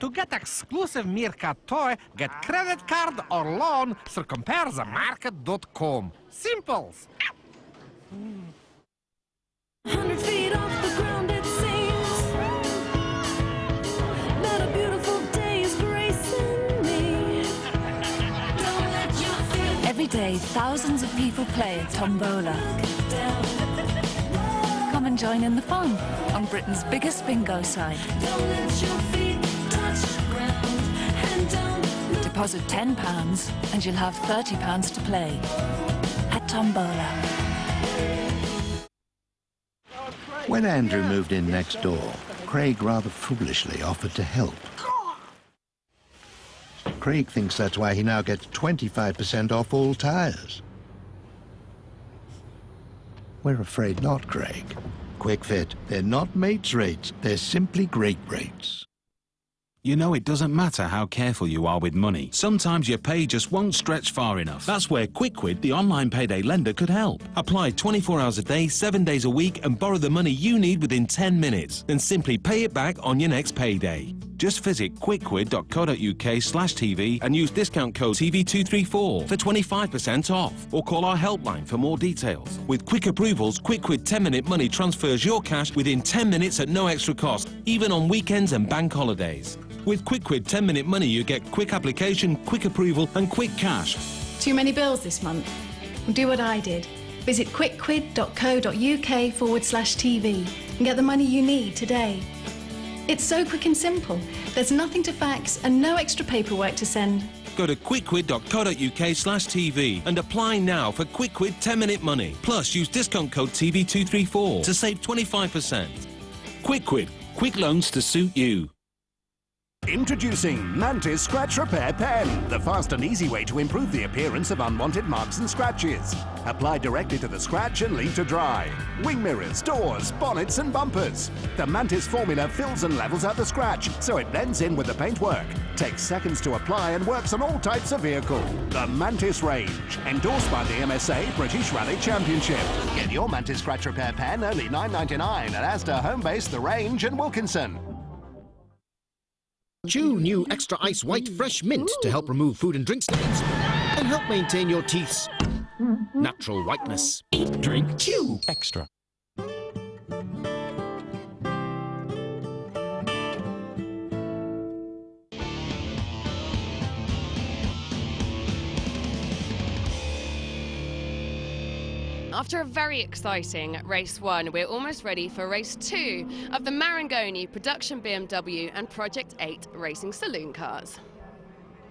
To get exclusive Meerkat toy, get credit card or loan through comparethemarket.com. Simples. 100 feet off the ground it seems that a beautiful day is gracing me. Don't let your fear. Every day, thousands of people play at Tombola. Come and join in the fun on Britain's biggest bingo site. Don't let your feet touch the ground and don't look. Deposit £10 and you'll have £30 to play at Tombola. When Andrew moved in next door, Craig rather foolishly offered to help. Craig thinks that's why he now gets 25% off all tyres. We're afraid not, Craig. Quick Fit, they're not mates rates, they're simply great rates. You know, it doesn't matter how careful you are with money. Sometimes your pay just won't stretch far enough. That's where QuickQuid, the online payday lender, could help. Apply 24 hours a day, 7 days a week and borrow the money you need within 10 minutes. Then simply pay it back on your next payday. Just visit quickquid.co.uk/TV and use discount code TV234 for 25% off. Or call our helpline for more details. With quick approvals, QuickQuid 10-minute money transfers your cash within 10 minutes at no extra cost, even on weekends and bank holidays. With QuickQuid 10-minute money, you get quick application, quick approval and quick cash. Too many bills this month? Well, do what I did. Visit quickquid.co.uk/TV and get the money you need today. It's so quick and simple. There's nothing to fax and no extra paperwork to send. Go to quickquid.co.uk/TV and apply now for QuickQuid 10-minute money. Plus, use discount code TV234 to save 25%. QuickQuid, quick loans to suit you. Introducing Mantis Scratch Repair Pen, the fast and easy way to improve the appearance of unwanted marks and scratches. Apply directly to the scratch and leave to dry. Wing mirrors, doors, bonnets and bumpers. The Mantis formula fills and levels out the scratch, so it blends in with the paintwork. Takes seconds to apply and works on all types of vehicle. The Mantis range, endorsed by the MSA British Rally Championship. Get your Mantis Scratch Repair Pen only $9.99 at Asda, Homebase, The Range and Wilkinson. Chew new Extra Ice White Fresh Mint to help remove food and drink stains and help maintain your teeth's natural whiteness. Eat, drink, chew Extra. After a very exciting race 1, we're almost ready for race 2 of the Marangoni Production BMW and Project 8 Racing Saloon Cars.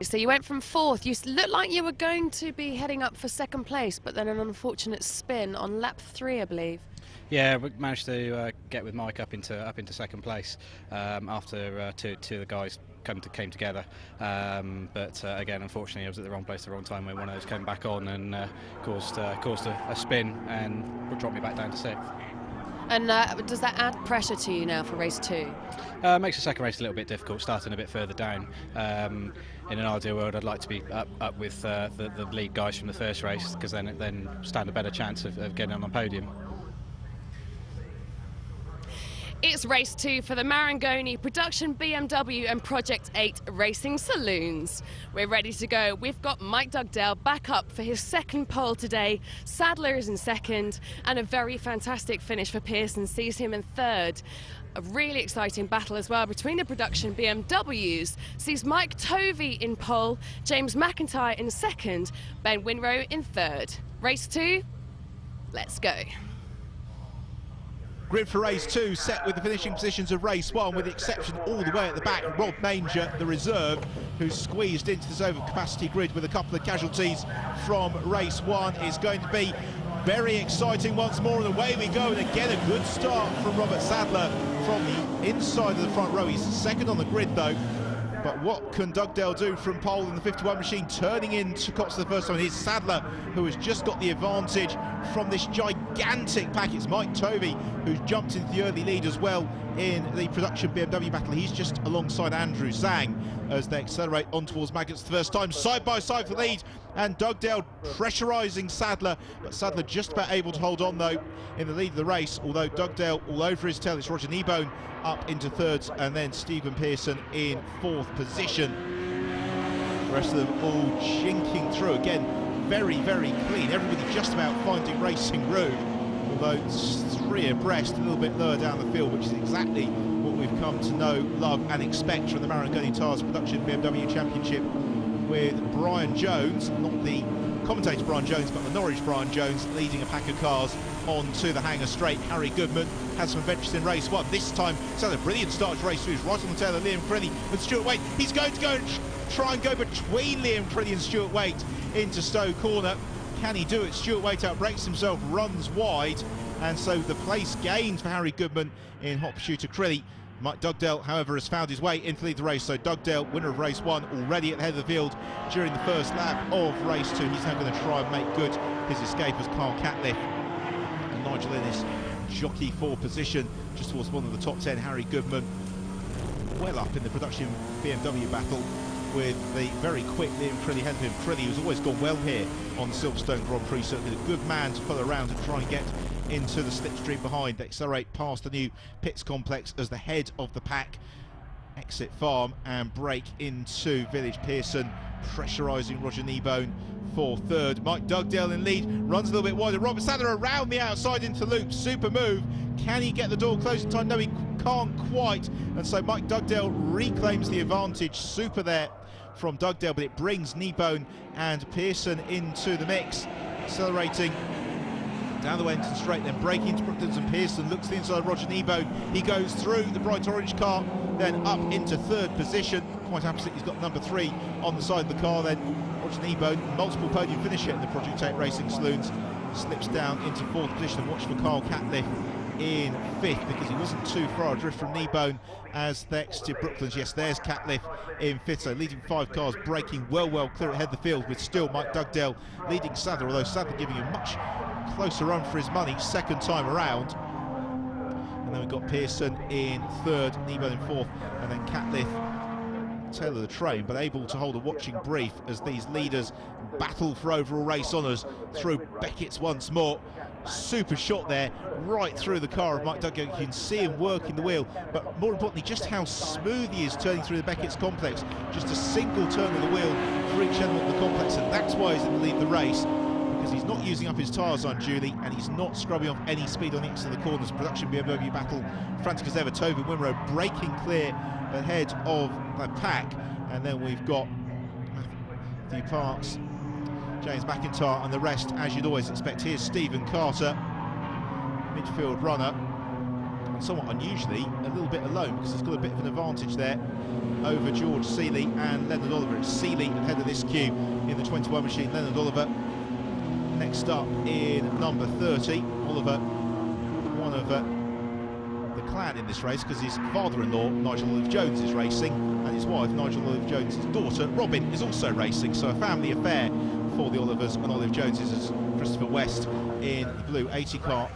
So you went from 4th, you looked like you were going to be heading up for 2nd place, but then an unfortunate spin on lap 3, I believe. Yeah, we managed to get with Mike up into 2nd place after two of the guys came together. But again, unfortunately, I was at the wrong place at the wrong time when one of those came back on and caused a spin and dropped me back down to 6th. And does that add pressure to you now for race 2? Makes the second race a little bit difficult, starting a bit further down. In an ideal world, I'd like to be up with the lead guys from the first race, because then stand a better chance of getting on the podium. It's race 2 for the Marangoni Production BMW and Project 8 Racing Saloons. We're ready to go. We've got Mike Dugdale back up for his 2nd pole today. Sadler is in 2nd, and a very fantastic finish for Pearson sees him in 3rd. A really exciting battle as well between the production BMWs sees Mike Tovey in pole, James McIntyre in 2nd, Ben Winrow in 3rd. Race 2, let's go. Grid for race 2 set with the finishing positions of race 1, with the exception all the way at the back, Rob Manger, the reserve, who's squeezed into this overcapacity grid with a couple of casualties from race 1. Is going to be very exciting once more, and away we go. And again, a good start from Robert Sadler from the inside of the front row. He's 2nd on the grid though. But what can Dugdale do from pole in the 51 machine, turning into Cox the first time? Here's Sadler, who has just got the advantage from this gigantic pack. It's Mike Tovey, who's jumped into the early lead as well in the production BMW battle. He's just alongside Andrew Zhang as they accelerate on towards Maggots the first time. Side by side for the lead and Dugdale pressurising Sadler, but Sadler just about able to hold on though in the lead of the race, although Dugdale all over his tail. It's Roger Kneebone up into thirds, and then Stephen Pearson in fourth position. The rest of them all chinking through again, very, very clean. Everybody just about finding racing room, although it's three abreast, a little bit lower down the field, which is exactly what we've come to know, love and expect from the Marangoni Tyres Production BMW Championship, with Brian Jones, not the commentator Brian Jones, but the Norwich Brian Jones, leading a pack of cars onto the hangar straight. Harry Goodman had some adventures in race one. This time, it's had a brilliant start to race two. He's right on the tail of Liam Crilly and Stuart Waite. He's going to go and try and go between Liam Crilly and Stuart Waite into Stowe Corner. Can he do it? Stuart Waite outbreaks himself, runs wide, and so the place gained for Harry Goodman in hot pursuit of Crilly. Mike Dugdale, however, has found his way into the race, so Dugdale, winner of race one, already at the head of the field during the first lap of race two. He's now going to try and make good his escape as Carl Catliffe and Nigel Innes jockey for position just towards one of the top 10. Harry Goodman well up in the production BMW battle with the very quick Liam Crilly ahead of him. Crilly, who's always gone well here on the Silverstone Grand Prix circuit, a good man to pull around and try and get into the slipstream behind. They accelerate past the new pits complex as the head of the pack exit farm and break into Village. Pearson pressurising Roger Kneebone for third. Mike Dugdale in lead, runs a little bit wider. Robert Sadler around the outside into loop, super move. Can he get the door closed in time? No, he can't quite, and so Mike Dugdale reclaims the advantage. Super there from Dugdale, but it brings Kneebone and Pearson into the mix, accelerating down the Wellington straight, then breaking into Brooklands, and Pearson looks to the inside of Roger Kneebone. He goes through the bright orange car, then up into third position. Quite opposite, he's got number 3 on the side of the car. Then Roger Kneebone, multiple podium finisher in the Project 8 Racing Saloons, slips down into fourth position. Watch for Carl Catliffe in fifth, because he wasn't too far adrift from Kneebone as they exited Brooklands. Yes, there's Catliffe in fifth, so leading 5 cars, breaking well clear ahead of the field, with still Mike Dugdale leading Sadler, although Sadler giving a much closer run for his money second time around. And then we've got Pearson in third, Kneebone in fourth, and then Catliffe tail of the train, but able to hold a watching brief as these leaders battle for overall race honours through Beckett's once more. Super shot there, right through the car of Mike Dugdale. You can see him working the wheel, but more importantly, just how smooth he is turning through the Beckett's complex. Just a single turn of the wheel for each element of the complex, and that's why he's in the lead of the race, because he's not using up his tyres unduly, and he's not scrubbing off any speed on the exit of the corners. Production BMW battle, frantic as ever. Toby Winrow breaking clear ahead of the pack, and then we've got Matthew Parks, James McIntyre, and the rest, as you'd always expect. Here's Stephen Carter, midfield runner, somewhat unusually a little bit alone, because he's got a bit of an advantage there over George Seeley and Leonard Oliver. It's Seeley ahead of this queue in the 21 machine. Leonard Oliver next up in number 30. Oliver, one of the clan in this race, because his father-in-law, Nigel Olive Jones, is racing, and his wife, Nigel Olive Jones' daughter, Robin, is also racing, so a family affair for the Olivers and Olive Joneses, as Christopher West in the blue 80 car.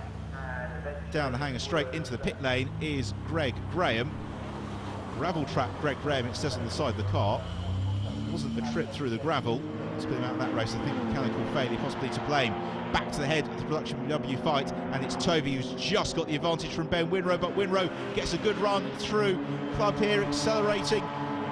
Down the hangar straight into the pit lane is Greg Graham. Gravel trap Greg Graham, it says on the side of the car. It wasn't a trip through the gravel. It's been out of that race, I think mechanical failure possibly to blame. Back to the head of the production BMW fight, and it's Tovey who's just got the advantage from Ben Winrow, but Winrow gets a good run through club here, accelerating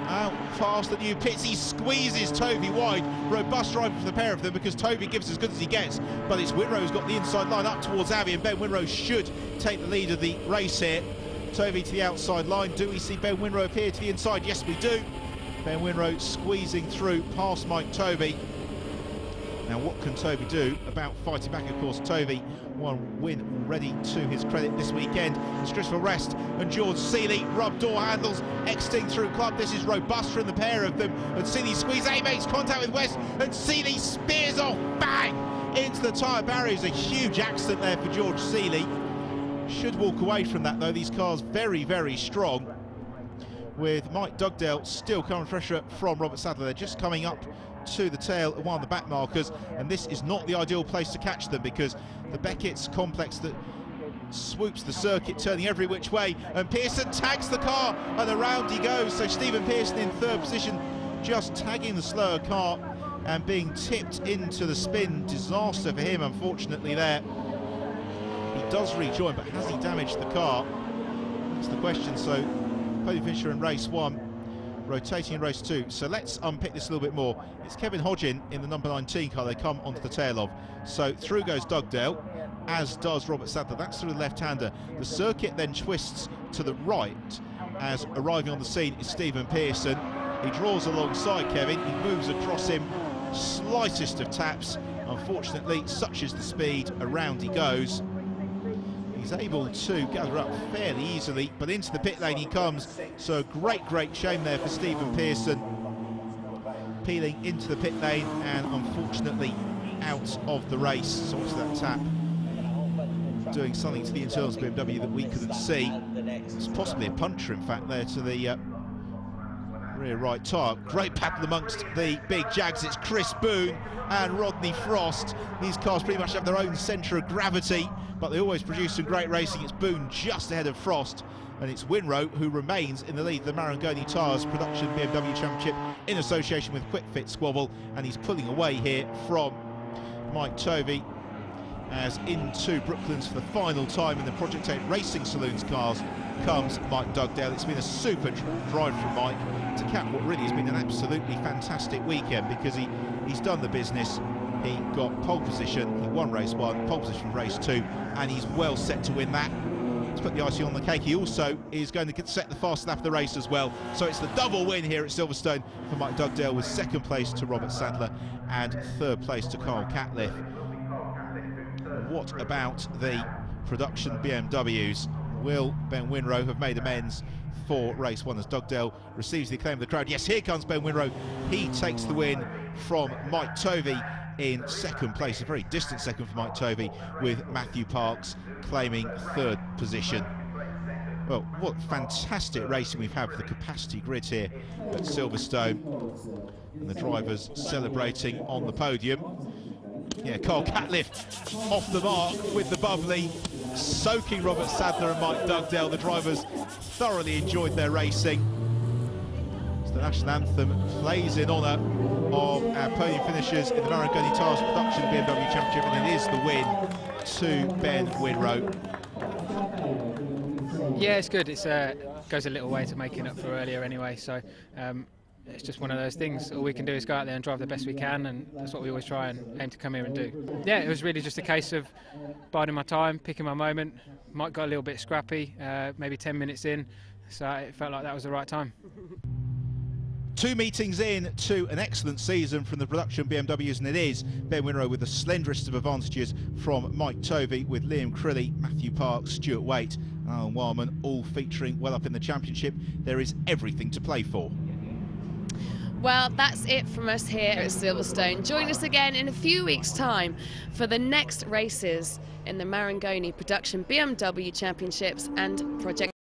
out past the new pits. He squeezes Tovey wide. Robust driver for the pair of them, because Tovey gives as good as he gets, but it's Winrow who's got the inside line up towards Abbey, and Ben Winrow should take the lead of the race here. Tovey to the outside line. Do we see Ben Winrow appear to the inside? Yes, we do. Ben Winrow squeezing through past Mike Tovey. Now, what can Tovey do about fighting back? Of course, Tovey, one win already to his credit this weekend. It's Christopher West and George Seeley, rub door handles, exiting through club. This is robust from the pair of them, and Seeley squeezes, he makes contact with West, and Seeley spears off, bang, into the tyre barriers. A huge accident there for George Seeley. Should walk away from that, though. These cars very strong, with Mike Dugdale still coming pressure from Robert Sadler. They're just coming up to the tail of one of the back markers, and this is not the ideal place to catch them, because the Beckett's complex that swoops the circuit, turning every which way, and Pearson tags the car, and around he goes. So Stephen Pearson in third position, just tagging the slower car, and being tipped into the spin. Disaster for him, unfortunately, there. He does rejoin, but has he damaged the car? That's the question. So, podium finisher in race 1, rotating in race 2. So let's unpick this a little bit more. It's Kevin Hodgin in the number 19 car they come onto the tail of. So through goes Dugdale, as does Robert Sadler. That's through the left-hander. The circuit then twists to the right, as arriving on the scene is Stephen Pearson. He draws alongside Kevin, he moves across him, slightest of taps. Unfortunately, such is the speed, around he goes. He's able to gather up fairly easily, but into the pit lane he comes. So great shame there for Stephen Pearson. Peeling into the pit lane and unfortunately out of the race. So what's that tap? Doing something to the internals of BMW that we couldn't see. It's possibly a puncture, in fact, there to the rear right tyre. Great battle amongst the big Jags. It's Chris Boone and Rodney Frost. These cars pretty much have their own centre of gravity, but they always produce some great racing. It's Boone just ahead of Frost, and it's Winrow who remains in the lead of the Marangoni Tyres Production BMW Championship in association with Quick Fit Squabble, and he's pulling away here from Mike Tovey as into Brooklands for the final time in the Project 8 Racing Saloons cars comes Mike Dugdale. It's been a super drive from Mike to cap what really has been an absolutely fantastic weekend, because he's done the business. He got pole position, he won race 1, pole position for race 2, and he's well set to win that. To put the icing on the cake, he also is going to set the fast lap of the race as well. So it's the double win here at Silverstone for Mike Dugdale, with 2nd place to Robert Sadler and 3rd place to Carl Catliff. What about the production BMWs? Will Ben Winrow have made amends for race 1 as Dugdale receives the acclaim of the crowd? Yes, here comes Ben Winrow. He takes the win from Mike Tovey in 2nd place, a very distant 2nd for Mike Tovey, with Matthew Parks claiming 3rd position. Well, what fantastic racing we've had for the capacity grid here at Silverstone, and the drivers celebrating on the podium. Yeah, Carl Catliff off the mark with the bubbly, soaking Robert Sadler and Mike Dugdale. The drivers thoroughly enjoyed their racing. So the national anthem plays in honour of our podium finishers in the Marangoni Tyres Production BMW Championship, and it is the win to Ben Winrow. Yeah, it's good. It goes a little way to making up for earlier anyway, so it's just one of those things. All we can do is go out there and drive the best we can, and that's what we always try and aim to come here and do. Yeah, it was really just a case of biding my time, picking my moment. Mike got a little bit scrappy, maybe 10 minutes in, so it felt like that was the right time. 2 meetings in to an excellent season from the production BMWs, and it is Ben Winrow with the slenderest of advantages from Mike Tovey, with Liam Crilly, Matthew Parks, Stuart Waite and Alan Warman all featuring well up in the championship. There is everything to play for. Well, that's it from us here at Silverstone. Join us again in a few weeks' time for the next races in the Marangoni Production BMW Championships and Project